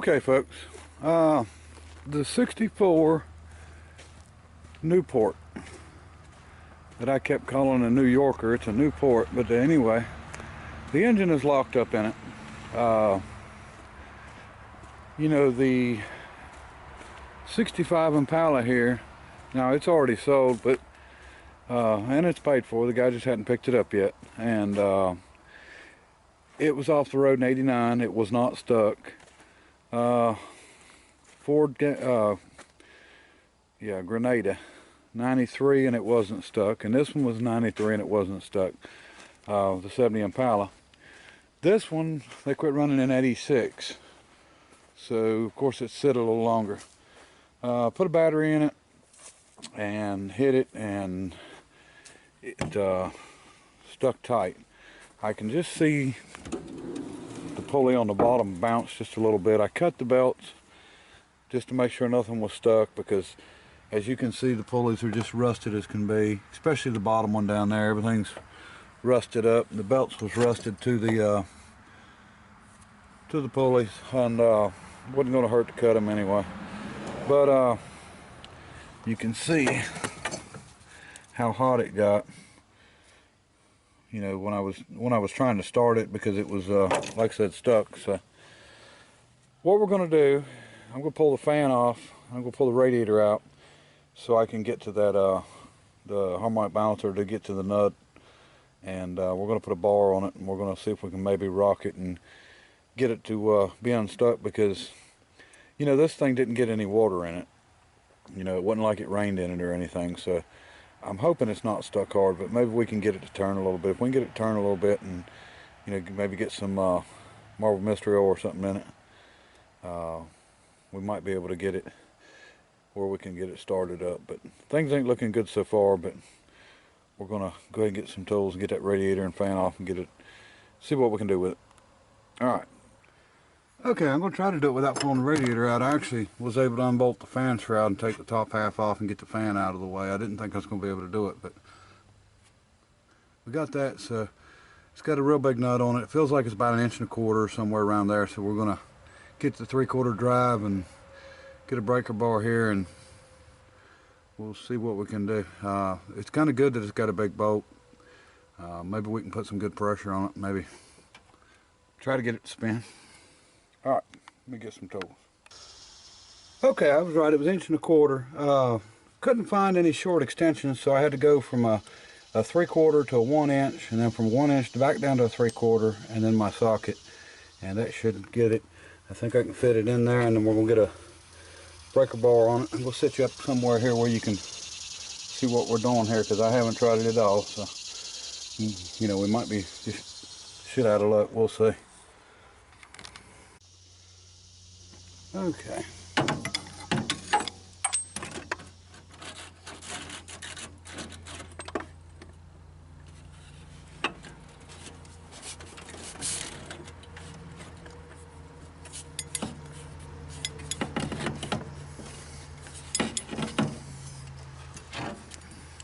Okay, folks, the 64 Newport that I kept calling a New Yorker, it's a Newport, but anyway, the engine is locked up in it. You know, the 65 Impala here, now it's already sold, but and it's paid for. The guy just hadn't picked it up yet, and it was off the road in '89. It was not stuck. Ford, Grenada, 93, and it wasn't stuck. And this one was 93 and it wasn't stuck. The 70 Impala. This one they quit running in '86, so of course it sit a little longer. Put a battery in it and hit it, and it stuck tight. I can just see the pulley on the bottom bounce just a little bit. I cut the belts just to make sure nothing was stuck, because as you can see, the pulleys are just rusted as can be, especially the bottom one down there. Everything's rusted up. The belts was rusted to the pulleys, and wasn't going to hurt to cut them anyway. But you can see how hot it got, you know, when I was trying to start it, because it was like I said, stuck. So what we're going to do, I'm going to pull the fan off. I'm going to pull the radiator out so I can get to that the harmonic balancer to get to the nut, and we're going to put a bar on it, and we're going to see if we can maybe rock it and get it to be unstuck, because you know, this thing didn't get any water in it. You know, it wasn't like it rained in it or anything, so I'm hoping it's not stuck hard, but maybe we can get it to turn a little bit. If we can get it to turn a little bit, and you know, maybe get some Marble Mystery Oil or something in it, we might be able to get it where we can get it started up. But things ain't looking good so far, but we're gonna go ahead and get some tools and get that radiator and fan off and get it, see what we can do with it. All right. Okay, I'm going to try to do it without pulling the radiator out. I actually was able to unbolt the fan shroud and take the top half off and get the fan out of the way. I didn't think I was going to be able to do it, but we got that. So it's got a real big nut on it. It feels like it's about 1.25 inches or somewhere around there. So we're going to get the 3/4 drive and get a breaker bar here, and we'll see what we can do. It's kind of good that it's got a big bolt. Maybe we can put some good pressure on it. Maybe try to get it to spin. Alright, let me get some tools. Okay, I was right, it was 1.25 inches. Couldn't find any short extensions, so I had to go from a 3/4 to a 1 inch, and then from 1 inch back down to a 3/4, and then my socket. And that should get it. I think I can fit it in there, and then we're going to get a breaker bar on it. And we'll set you up somewhere here where you can see what we're doing here, because I haven't tried it at all. So, you know, we might be just shit out of luck. We'll see. Okay.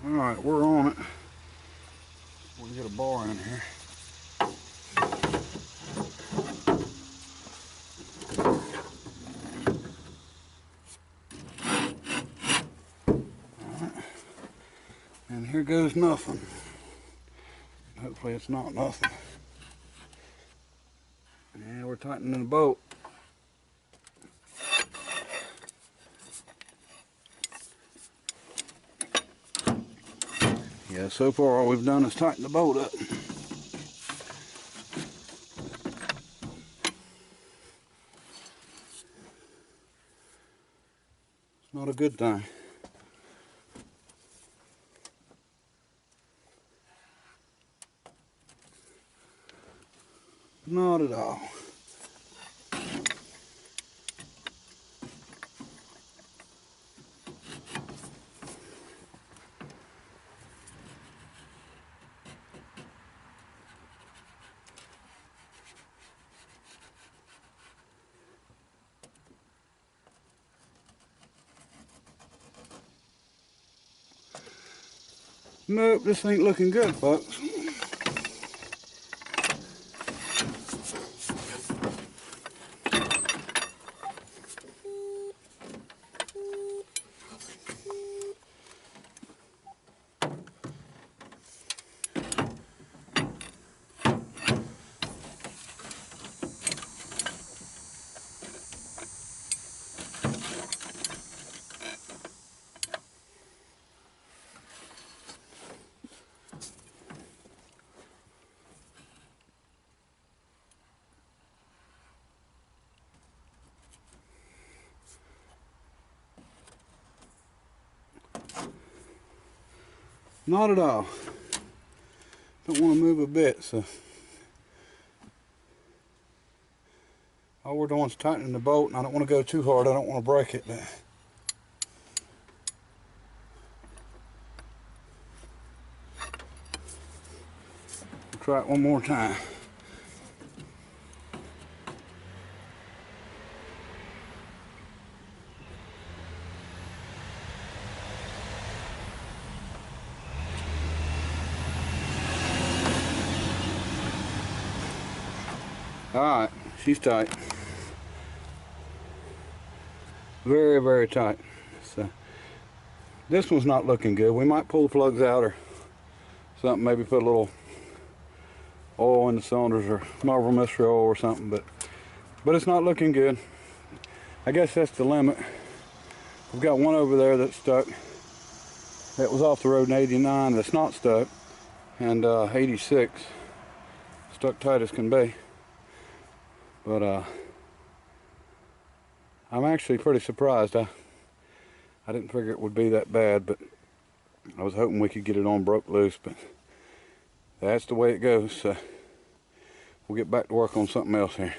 All right, we're on it. We'll get a bar in here. And here goes nothing. Hopefully it's not nothing. Yeah, we're tightening the bolt. Yeah, so far all we've done is tighten the bolt up. It's not a good thing. Not at all. Nope, this ain't looking good, folks. Not at all. Don't want to move a bit, so all we're doing is tightening the bolt, and I don't want to go too hard. I don't want to break it. But we'll try it one more time. Alright, she's tight. Very, very tight. So this one's not looking good. We might pull the plugs out or something, maybe put a little oil in the cylinders or Marvel mystery oil or something, but it's not looking good. I guess that's the limit. We've got one over there that's stuck. That was off the road in 89 that's not stuck, and 86 stuck tight as can be. But I'm actually pretty surprised. I didn't figure it would be that bad, but I was hoping we could get it on broke loose, but that's the way it goes. So we'll get back to work on something else here.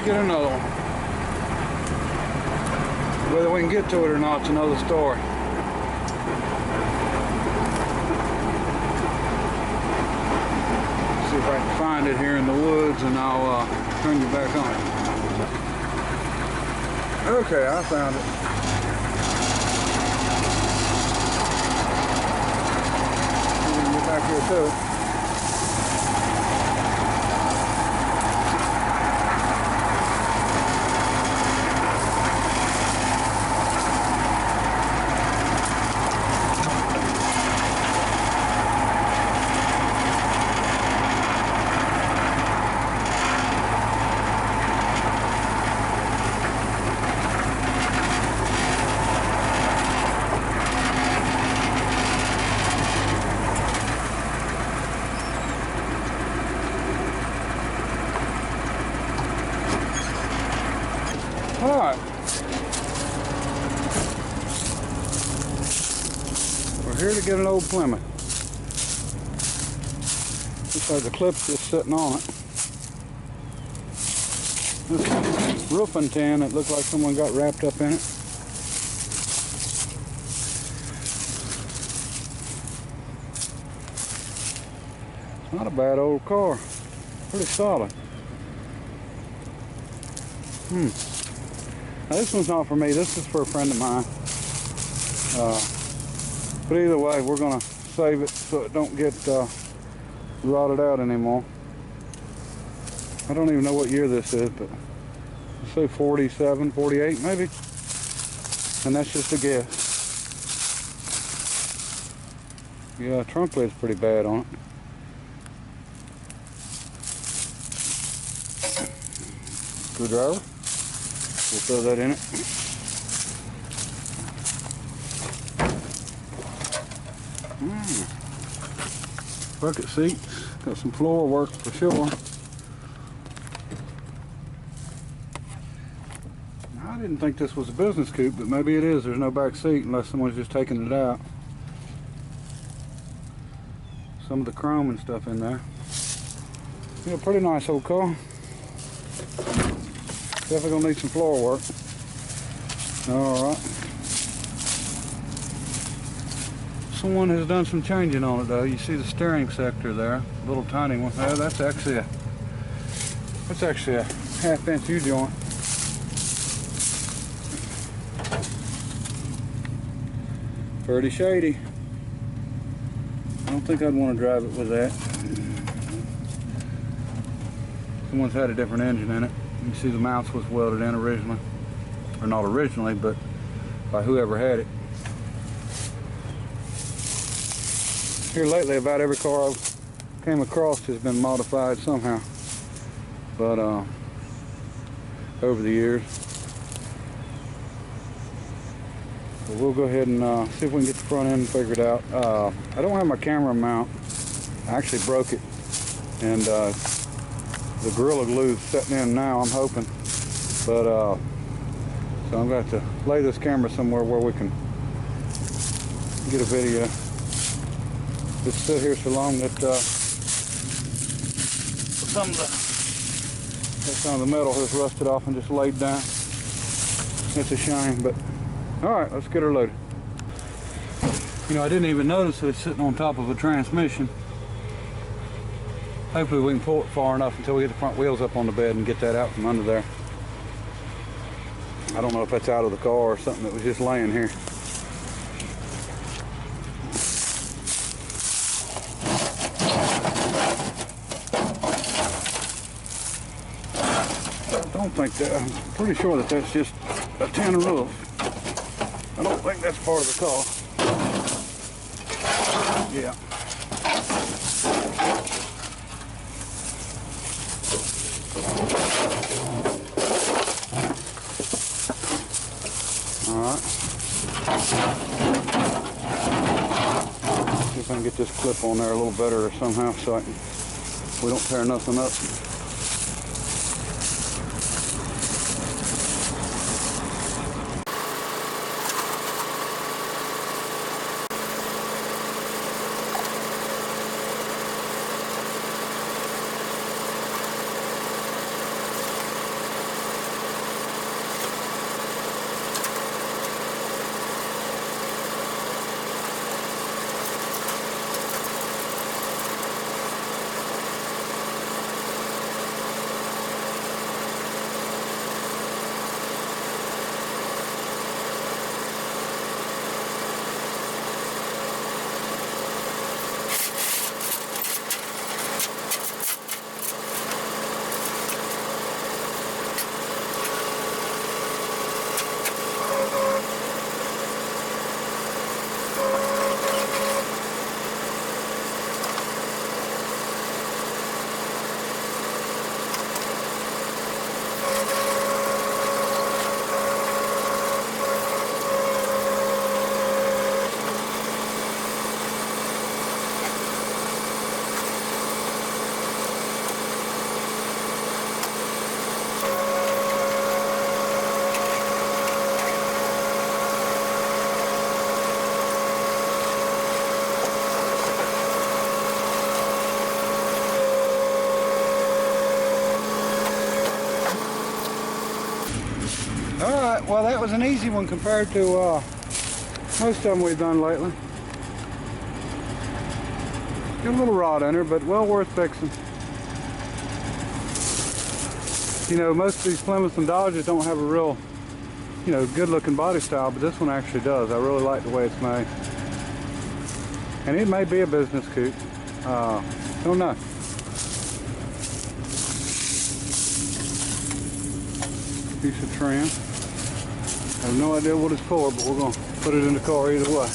Get another one. Whether we can get to it or not, it's another story. See if I can find it here in the woods, and I'll turn you back on. Okay, I found it. We can get back here to it. Alright, we're here to get an old Plymouth. Looks like the clip's just sitting on it. This roofing tin, it looked like someone got wrapped up in it. It's not a bad old car, pretty solid. Now this one's not for me, this is for a friend of mine. But either way, we're gonna save it so it don't get rotted out anymore. I don't even know what year this is, but let's say 47, 48 maybe. And that's just a guess. Yeah, trunk lid's pretty bad on it. Screwdriver. We'll throw that in it. Bucket seats. Got some floor work for sure. I didn't think this was a business coupe, but maybe it is. There's no back seat unless someone's just taking it out. Some of the chrome and stuff in there. Yeah, pretty nice old car. Definitely gonna need some floor work. Alright. Someone has done some changing on it though. You see the steering sector there, a little tiny one. Oh, that's actually a half-inch U-joint. Pretty shady. I don't think I'd want to drive it with that. Someone's had a different engine in it. You see the mounts was welded in originally, or not originally, but by whoever had it. Here lately, about every car I've came across has been modified somehow. But over the years. But we'll go ahead and see if we can get the front end figured out. I don't have my camera mount. I actually broke it. And the Gorilla Glue's setting in now, I'm hoping. But so I'm going to have to lay this camera somewhere where we can get a video. It's sit here so long that some of the metal has rusted off and just laid down. It's a shame, but all right, let's get her loaded. You know, I didn't even notice that it's sitting on top of a transmission. Hopefully we can pull it far enough until we get the front wheels up on the bed and get that out from under there. I don't know if that's out of the car or something that was just laying here. I don't think that, I'm pretty sure that that's just a tin roof. I don't think that's part of the car. Yeah. Alright. See if I can get this clip on there a little better or somehow so we don't tear nothing up. Alright, well that was an easy one compared to most of them we've done lately. Got a little rot in her, but well worth fixing. You know, most of these Plymouths and Dodges don't have a real, you know, good looking body style, but this one actually does. I really like the way it's made. And it may be a business coupe. Don't know. Piece of trim. I have no idea what it's for, but we're going to put it in the car either way.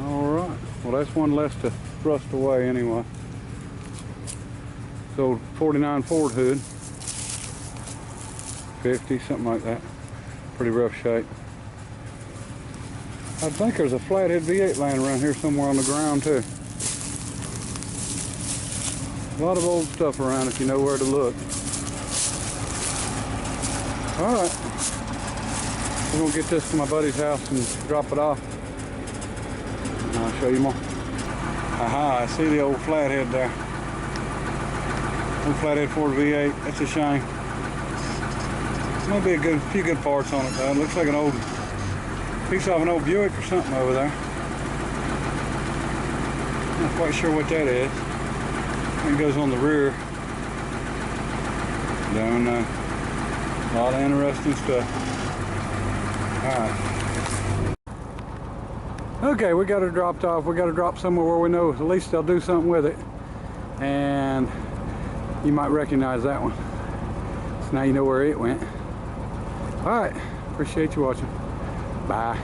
Alright, well that's one less to thrust away anyway. So 49 Ford hood. 50, something like that. Pretty rough shape. I think there's a flathead V8 laying around here somewhere on the ground too. A lot of old stuff around if you know where to look. Alright. We're going to get this to my buddy's house and drop it off. And I'll show you more. Aha, I see the old flathead there. Old flathead Ford V8. That's a shame. Might be a few good parts on it though. It looks like an old piece of an old Buick or something over there. Not quite sure what that is. It goes on the rear. Down a lot of interesting stuff. Alright. Okay, we got her dropped off. We got her dropped somewhere where we know at least they'll do something with it. And you might recognize that one. So now you know where it went. All right, appreciate you watching. Bye.